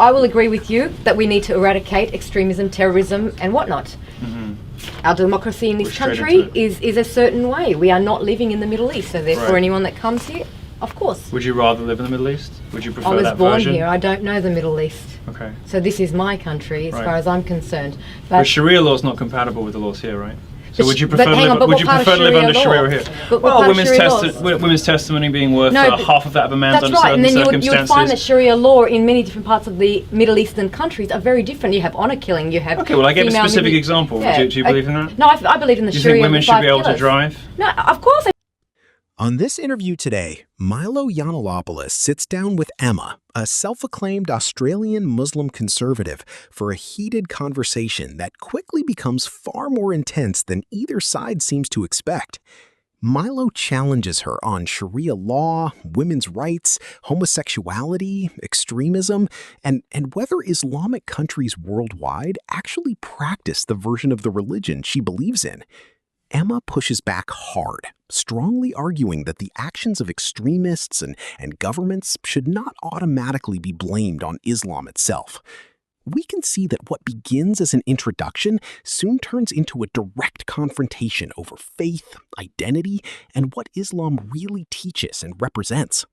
I will agree with you that we need to eradicate extremism, terrorism and whatnot. Our democracy in this country is a certain way. We are not living in the Middle East, so therefore anyone that comes here, of course. Would you rather live in the Middle East? Would you prefer that version? I was born here. I don't know the Middle East. Okay. So this is my country as far as I'm concerned. But Sharia law is not compatible with the laws here, right? So would you prefer to live under Sharia here? Well, women's testimony being worth half of that of a man's under certain circumstances. And then you would find that Sharia law in many different parts of the Middle Eastern countries are very different. You have honour killing, you have... Okay, well I gave a specific example. Do you believe in that? No, I believe in the Sharia. Do you think women should be able to drive? No, of course. On this interview today, Milo Yiannopoulos sits down with Emma, a self-acclaimed Australian Muslim conservative, for a heated conversation that quickly becomes far more intense than either side seems to expect. Milo challenges her on Sharia law, women's rights, homosexuality, extremism, and whether Islamic countries worldwide actually practice the version of the religion she believes in. Emma pushes back hard, strongly arguing that the actions of extremists and governments should not automatically be blamed on Islam itself. We can see that what begins as an introduction soon turns into a direct confrontation over faith, identity, and what Islam really teaches and represents.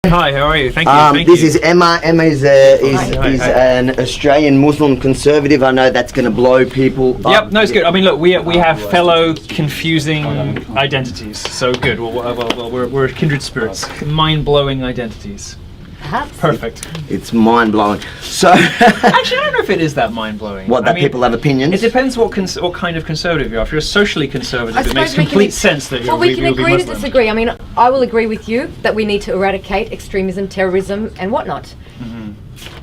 Hi, how are you? Thank you. This is Emma. Emma is an Australian Muslim conservative. I know that's going to blow people up. Yep, no, it's good. I mean, look, we have fellow confusing identities. So good. Well, we're kindred spirits. Mind-blowing identities. Perfect. It's mind-blowing. So actually, I don't know if it is that mind-blowing. What, that people have opinions? It depends what kind of conservative you are. If you're socially conservative, it makes complete sense that you'll be Muslim. Well, we can agree to disagree. I mean, I will agree with you that we need to eradicate extremism, terrorism and whatnot.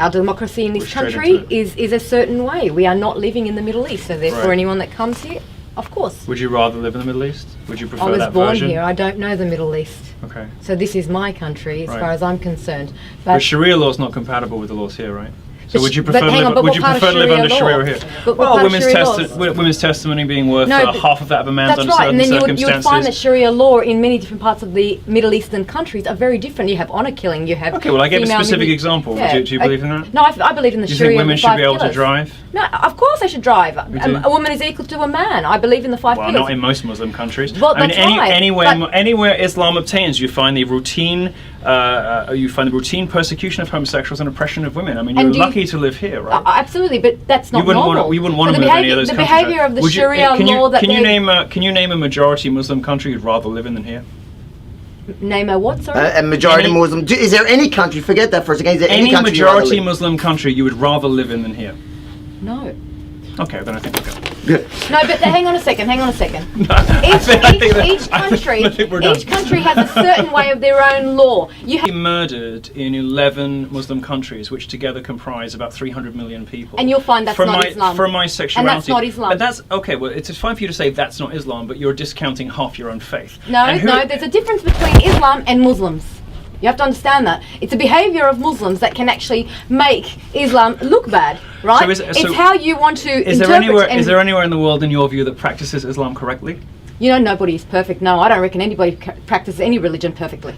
Our democracy in this country is a certain way. We are not living in the Middle East, so therefore anyone that comes here, of course. Would you rather live in the Middle East? Would you prefer that version? I was born here. I don't know the Middle East. Okay. So this is my country as far as I'm concerned. But Sharia law is not compatible with the laws here, right? So would you prefer to live under Sharia here? Well, women's testimony being worth half of that of a man's under certain circumstances. And then you would find that Sharia law in many different parts of the Middle Eastern countries are very different. You have honour killing, you have... Okay, well I gave a specific example. Do you believe in that? No, I believe in the Sharia. Do you think women should be able to drive? No, of course they should drive. A woman is equal to a man. I believe in the 5 pillars. Well, not in most Muslim countries. Well, that's anywhere Islam obtains, you find the routine persecution of homosexuals and oppression of women. I mean, you're lucky to live here, right? Absolutely, but that's not normal. You wouldn't want to move in any of those countries. The behaviour of the Sharia law that... Can you name a majority Muslim country you'd rather live in than here? Name a what, sorry? A majority Muslim... Is there any country, forget that for a second, is there any country majority Muslim country you would rather live in than here? No. Okay, then I think we're good. No, but hang on a second. Each country has a certain way of their own law. Murdered in 11 Muslim countries, which together comprise about 300 million people. And you'll find that's not Islam. From my sexuality. And that's not Islam. But that's, okay, well, it's fine for you to say that's not Islam, but you're discounting half your own faith. No, there's a difference between Islam and Muslims. You have to understand that. It's a behaviour of Muslims that can actually make Islam look bad, right? It's how you want to interpret... Is there anywhere in the world, in your view, that practices Islam correctly? You know, nobody is perfect. No, I don't reckon anybody practices any religion perfectly.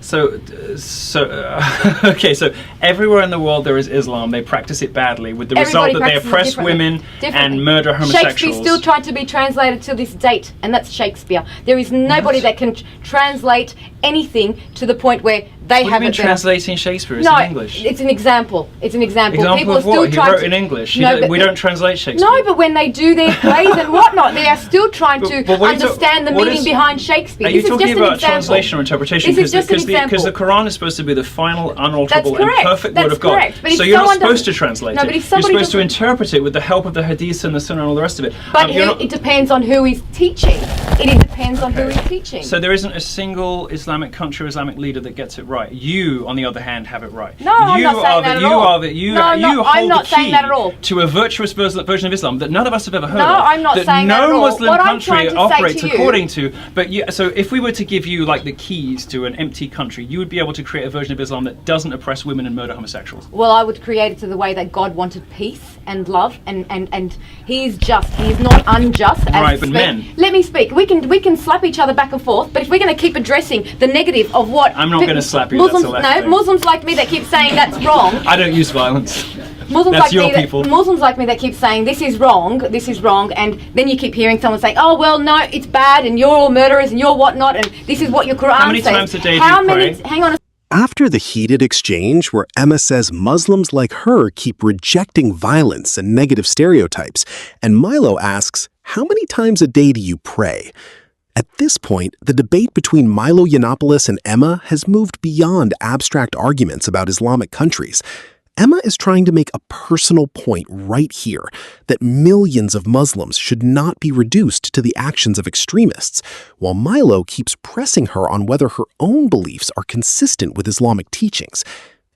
Okay, so everywhere in the world there is Islam. They practice it badly, with the result that they oppress women and murder homosexuals. Shakespeare still tried to be translated to this date, and that's Shakespeare. There is nobody that can translate anything to the point where they haven't been translating Shakespeare. It's in English. It's an example. It's an example. People of what? He wrote in English. We don't translate Shakespeare. No, but when they do their plays and whatnot, they are still trying to understand the meaning behind Shakespeare. Are you talking about translation or interpretation? Because the Quran is supposed to be the final, unalterable, and perfect word of God. So you're not supposed to translate it. You're supposed to interpret it with the help of the Hadith and the Sunnah and all the rest of it. But it depends on who is teaching. It depends on who is teaching. So there isn't a single Islamic country or Islamic leader that gets it right. You, on the other hand, have it right. No, I'm not saying that at all. You hold the key to a virtuous version of Islam that none of us have ever heard of. No, I'm not saying that at all. No Muslim country operates according to. But so if we were to give you like the keys to an empty country, you would be able to create a version of Islam that doesn't oppress women and murder homosexuals. Well, I would create it to the way that God wanted peace and love, and He is just. He is not unjust. Right, but men. Let me speak. We can slap each other back and forth, but if we're going to keep addressing the negative of what I'm not going to slap you. Muslims like me that keep saying that's wrong. I don't use violence. That's your people. Muslims like me that keep saying this is wrong, and then you keep hearing someone say, oh well, no, it's bad, and you're all murderers, and you're whatnot, and this is what your Quran says. How many times a day do you pray? Hang on a After the heated exchange where Emma says Muslims like her keep rejecting violence and negative stereotypes, and Milo asks, how many times a day do you pray? At this point, the debate between Milo Yiannopoulos and Emma has moved beyond abstract arguments about Islamic countries. Emma is trying to make a personal point right here, that millions of Muslims should not be reduced to the actions of extremists, while Milo keeps pressing her on whether her own beliefs are consistent with Islamic teachings.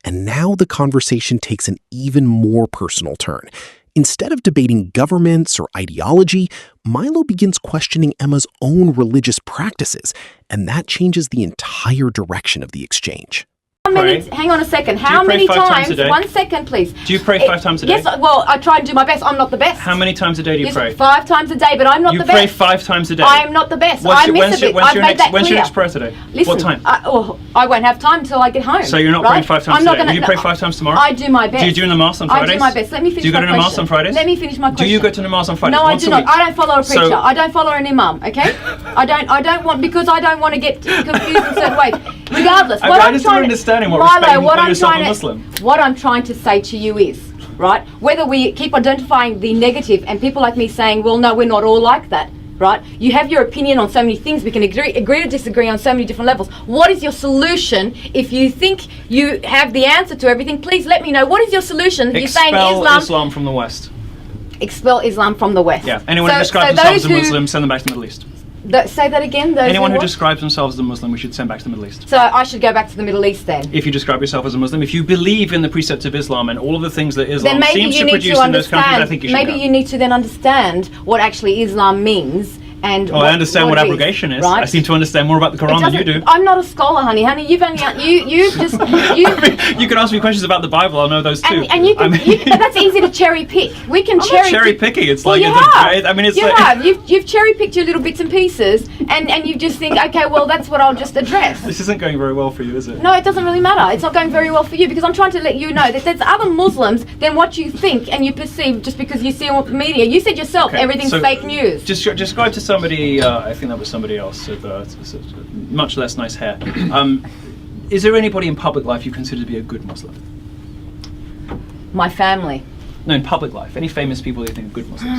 And now the conversation takes an even more personal turn. Instead of debating governments or ideology, Milo begins questioning Emma's own religious practices, and that changes the entire direction of the exchange. Hang on a second. How many times? 1 second, please. Do you pray 5 times a day? Yes, well, I try and do my best. I'm not the best. How many times a day do you pray? 5 times a day, but I'm not the best. You pray 5 times a day? I am not the best. When's your next prayer today? Listen, what time? I won't have time until I get home. So you're not praying 5 times a day? Will you pray 5 times tomorrow? I do my best. Do you do namaz on Fridays? I do my best. Let me finish my question. Do you go to namaz on Fridays? Let me finish my question. Do you go to namaz on Fridays? No, I do not. I don't follow a preacher. I don't follow an imam, okay? I don't want, because I don't want to get confused in certain ways. Regardless, I just don't understand what respect you call yourself a Muslim. What I'm trying to say to you is, right, whether we keep identifying the negative and people like me saying, well, no, we're not all like that, right? You have your opinion on so many things. We can agree to disagree on so many different levels. What is your solution? If you think you have the answer to everything, please let me know. What is your solution? You're saying Islam from the West. Expel Islam from the West. Yeah. Anyone who describes themselves as a Muslim, send them back to the Middle East. Say that again. Anyone who describes themselves as a Muslim, we should send back to the Middle East. So I should go back to the Middle East then? If you describe yourself as a Muslim, if you believe in the precepts of Islam and all of the things that Islam seems to produce in those countries, I think you should Maybe you need to then understand what actually Islam means. And I understand what abrogation is. Right? I seem to understand more about the Quran than you do. I'm not a scholar, honey. You've only you just you. I mean, you can ask me questions about the Bible. I'll know those too. And you can. But that's easy to cherry pick. We can cherry picking. It's like you've cherry picked your little bits and pieces, and you just think, okay, well, that's what I'll just address. This isn't going very well for you, is it? No, it doesn't really matter. It's not going very well for you because I'm trying to let you know that there's other Muslims than what you think and you perceive just because you see on the media. You said yourself, everything's fake news. Describe to somebody. I think that was somebody else with much less nice hair. Is there anybody in public life you consider to be a good Muslim? My family. No, in public life. Any famous people you think are good Muslims?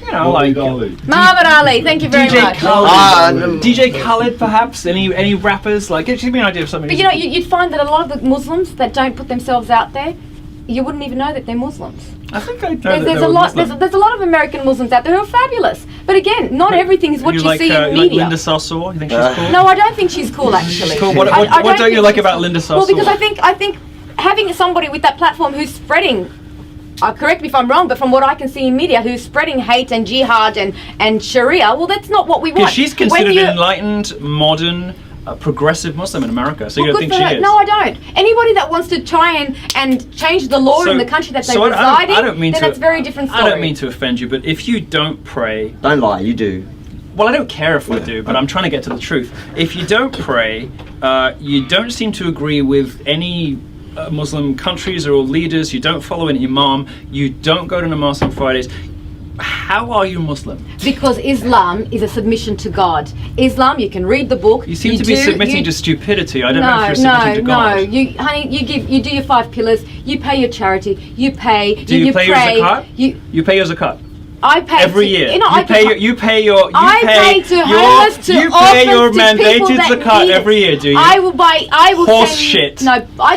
You know, like Muhammad Ali. Thank you very much. DJ Khaled, perhaps. Any rappers? Like, give me an idea of something. But you know, you'd find that a lot of the Muslims that don't put themselves out there, you wouldn't even know that they're Muslims. I think I know there's a lot of American Muslims out there who are fabulous. But again, not everything is what you see in media. Like Linda Sarsour? You think she's cool? No, I don't think she's cool, actually. She's cool. What don't you like about Linda Sarsour? Well, because I think having somebody with that platform who's spreading, correct me if I'm wrong, but from what I can see in media, who's spreading hate and jihad and Sharia, well, that's not what we want. She's considered an enlightened, modern, progressive Muslim in America, so you don't think she is? No, I don't. Anybody that wants to try and change the law in the country that they reside in, then that's a very different story. I don't mean to offend you, but if you don't pray... Don't lie, you do. Well, I don't care if I do, but I'm trying to get to the truth. If you don't pray, you don't seem to agree with any Muslim countries or leaders, you don't follow an imam, you don't go to namaz on Fridays, how are you Muslim? Because Islam is a submission to God. Islam, you can read the book. You seem to be submitting to stupidity. I don't know if you're submitting to God. No, you do your 5 pillars. You pay your charity. You pay. Do you pay your zakat? You pay your zakat. I pay every year. I pay your mandated zakat every year. Do you? I will horse shit. No, I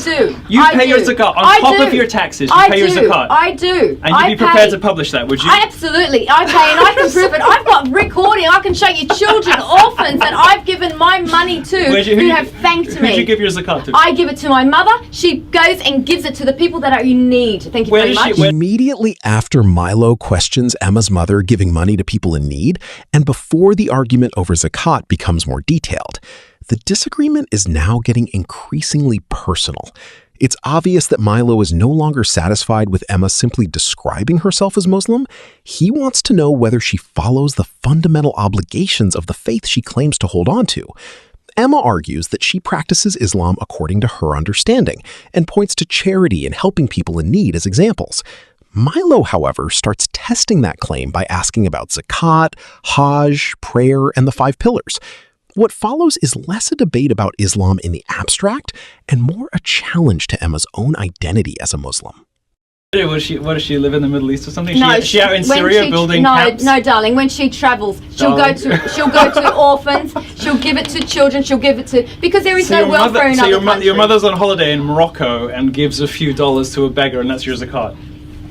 do. You pay your zakat on top of your taxes. You pay your zakat. I do. And you'd be prepared to publish that, would you? Absolutely. I pay, and I can prove it. I've got recording. I can show you children, orphans that I've given my money to who have thanked me. Who did you give your zakat to? I give it to my mother. She goes and gives it to the people that are in need. Thank you very much. Immediately after Milo questions Emma's mother giving money to people in need, and before the argument over zakat becomes more detailed, the disagreement is now getting increasingly personal. It's obvious that Milo is no longer satisfied with Emma simply describing herself as Muslim. He wants to know whether she follows the fundamental obligations of the faith she claims to hold on to. Emma argues that she practices Islam according to her understanding and points to charity and helping people in need as examples. Milo, however, starts testing that claim by asking about zakat, Hajj, prayer, and the 5 pillars. What follows is less a debate about Islam in the abstract and more a challenge to Emma's own identity as a Muslim. What does she live in the Middle East or something? No, she out in Syria building camps? No, darling. When she travels, she'll go to orphans. She'll give it to children. She'll give it to because there is no welfare in other countries. Your mother's on holiday in Morocco and gives a few dollars to a beggar, and that's your zakat.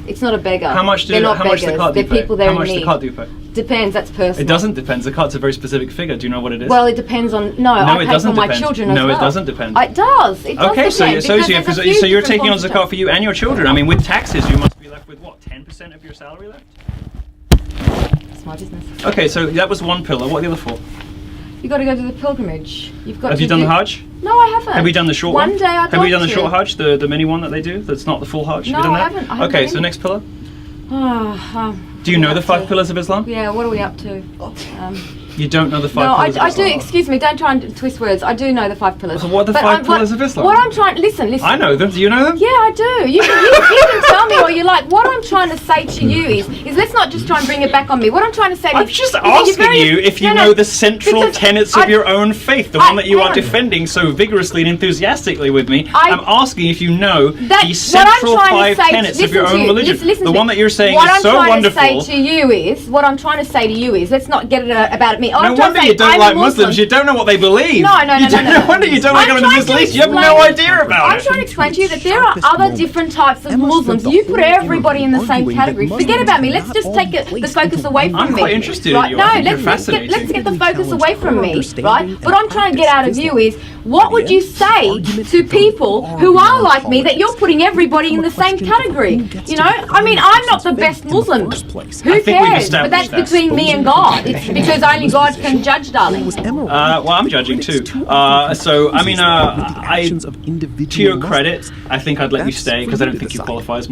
It's not a beggar. How much zakat do you pay? People there How much in need. zakat do you pay? Depends. That's personal. It doesn't depend. Zakat's a very specific figure. Do you know what it is? Well, it depends on. I pay for my children as well. No, it doesn't depend. It does. It does depend. So you're taking on zakat for you and your children. I mean, with taxes, you must be left with what, 10% of your salary left? It's my business. Okay, so that was one pillar. What are the other 4? You got to go to the pilgrimage. Have you done the Hajj? No, I haven't. Have you done the short one? One day I'd Have you done the like short Hajj, the mini one that they do? That's not the full Hajj. No, Have you done I that? haven't. I haven't Okay, done so it. next pillar. Do you What know are the we 5 up to? pillars of Islam? Yeah, what are we up to? You don't know the 5 No, pillars of I Islam? do. Excuse me, don't try and twist words. I do know the 5 pillars. So what are the 5 pillars of Islam? What I'm trying... Listen. I know them. Do you know them? Yeah, I do. You can tell me all you like. What I'm trying to say to you is let's not just try and bring it back on me. What I'm trying to say I'm is... just asking you if you know the central tenets of your own faith, the one that you are defending so vigorously and enthusiastically with me. I'm asking if you know the central 5 tenets of your own religion. The one that you're saying is so wonderful. What I'm trying to say to you is let's not get it about me. No wonder you don't like Muslims. You don't know what they believe. No. No wonder you don't like them in the Middle East. You have no idea about it. I'm trying to explain to you that there are other different types of Muslims. You put everybody in the same category. Forget about me. Let's just take the focus away from me. I'm quite interested in you. No, let's get the focus away from me. Right? What I'm trying to get out of you is what would you say to people who are like me that you're putting everybody in the same category? You know, I mean, I'm not the best Muslim. Who cares? But that's between me and God. It's because only God can judge, darling. Well, I'm judging too. So, I mean, to your credit, I think I'd let you stay because I don't think you qualify as